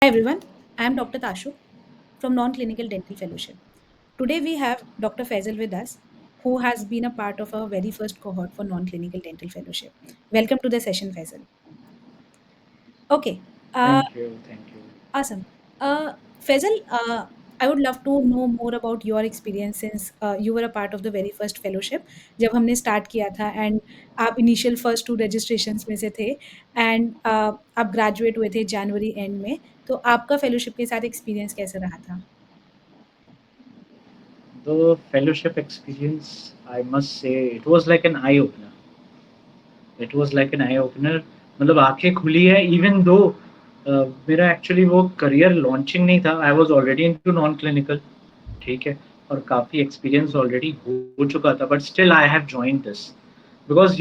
Hi everyone, I am Dr. Tashu from Non-Clinical Dental Fellowship. Today we have Dr. Faisal with us, who has been a part of our very first cohort for Non-Clinical Dental Fellowship. Welcome to the session, Faisal. Okay, uh, Thank you, thank you. awesome. Faisal, I would love to know more about your experience since you were a part of the very first fellowship जब हमने start किया था and आप initial first two registrations में से थे and आप graduate हुए थे January end में तो आपका fellowship के साथ experience कैसा रहा था? The fellowship experience, I must say, it was like an eye opener. It was like an eye opener. मतलब आंखें खुली है इवन दो मेरा एक्चुअली वो करियर लॉन्चिंग नहीं था I was already into non clinical ठीक है और काफ़ी एक्सपीरियंस ऑलरेडी हो चुका था but still I have joined this because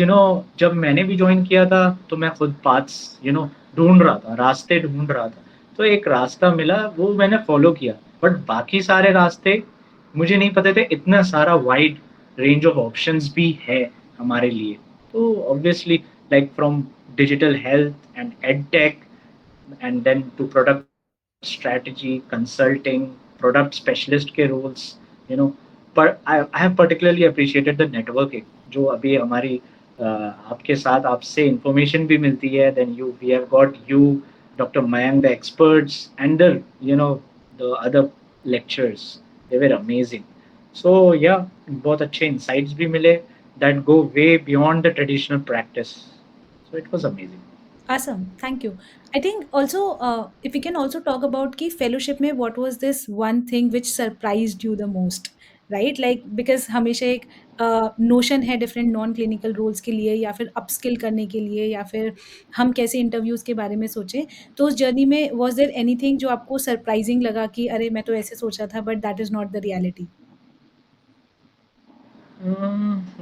जब मैंने भी ज्वाइन किया था तो मैं खुद पाथ्स ढूंढ रहा था रास्ते ढूंढ रहा था तो एक रास्ता मिला वो मैंने फॉलो किया बट बाकी सारे रास्ते मुझे नहीं पता थे इतना सारा वाइड रेंज ऑफ ऑप्शंस भी है हमारे लिए तो obviously like from digital health and ed tech and then to product strategy, consulting, product specialist के roles, you know. पर I have particularly appreciated the networking जो अभी हमारी आपके साथ आपसे information भी मिलती है. Then we have got you, Dr. Mayank, the experts, and the other lectures. They were amazing. So yeah, बहुत अच्छे insights भी मिले that go way beyond the traditional practice. So it was amazing. Awesome, thank you. I think also if we can also talk about ki fellowship में what was this one thing which surprised you the most, right? Like because हमेशा एक notion है different non clinical roles के लिए या फिर upskill करने के लिए या फिर हम कैसे इंटरव्यूज के बारे में सोचें तो उस जर्नी में वाज देयर एनीथिंग जो आपको सरप्राइजिंग लगा कि अरे मैं तो ऐसे सोचा था but that is not the reality.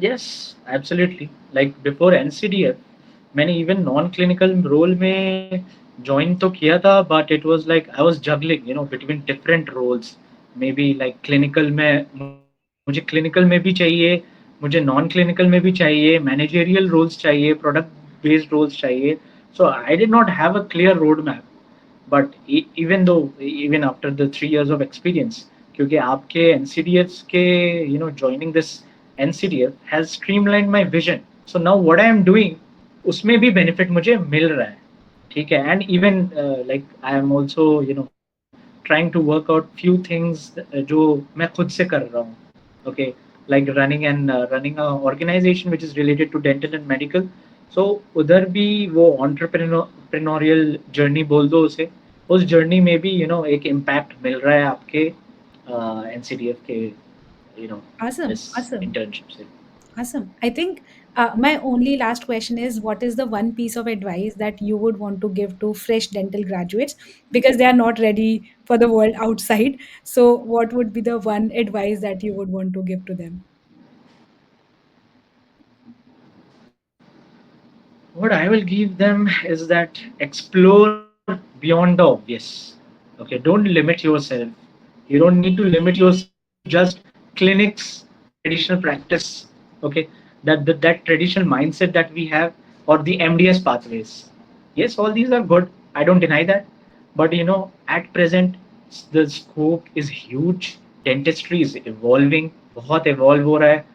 Yes, absolutely. Like before NCDF, मैंने even non-clinical role में join तो किया था, but it was like I was juggling, between different roles. Maybe like clinical में मुझे clinical में भी चाहिए, मुझे non-clinical में भी चाहिए, managerial roles चाहिए, product-based roles चाहिए. So I did not have a clear roadmap. But even though even after the 3 years of experience क्योंकि आपके एनसीडीएफ के joining this NCDF has streamline my vision so now what I am doing उसमें भी benefit मुझे मिल रहा है ठीक है and even like I am also trying to work out few things जो मैं खुद से कर रहा हूँ okay like running a organization which is related to dental and medical so उधर भी वो entrepreneurial journey बोल दो उसे उस जर्नी में भी एक इम्पैक्ट मिल रहा है आपके एनसीडीएफ के Awesome, इस awesome. इंटर्नशिप से Awesome. I think my only last question is what is the one piece of advice that you would want to give to fresh dental graduates because they are not ready for the world outside? So, what would be the one advice that you would want to give to them? what I will give them is that explore beyond the obvious. Okay, don't limit yourself. You don't need to limit yourself to just clinics, traditional practice. Okay, that traditional mindset that we have or the MDS pathways. Yes, all these are good. I don't deny that. But at present, the scope is huge. Dentistry is evolving. बहुत evolve हो रहा है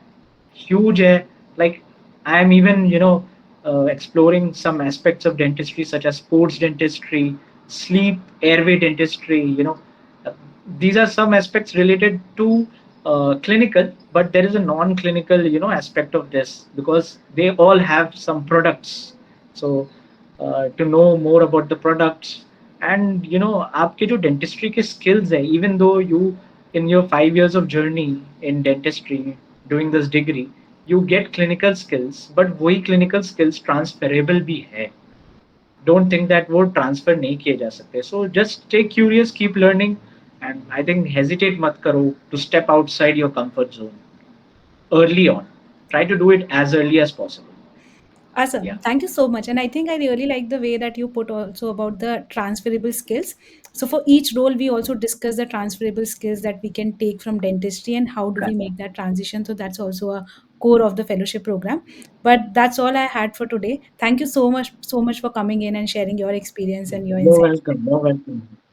huge hai. Like I am even exploring some aspects of dentistry such as sports dentistry, sleep airway dentistry. Uh, these are some aspects related to clinical, but there is a non-clinical aspect of this because they all have some products. So to know more about the products and आपके जो dentistry के skills है even though you in your 5 years of journey in dentistry doing this degree you get clinical skills but वही clinical skills transferable भी है don't think that वो transfer नहीं किए जा सकते so just stay curious keep learning and I think hesitate मत करो to step outside your comfort zone early on try to do it as early as possible yeah. Awesome. Thank you so much. And I think I really like the way that you put also about the transferable skills. So for each role, we also discuss the transferable skills that we can take from dentistry and how do we make that transition. So that's also a core of the fellowship program. But that's all I had for today. Thank you so much for coming in and sharing your experience and your You're insights. welcome. You're welcome.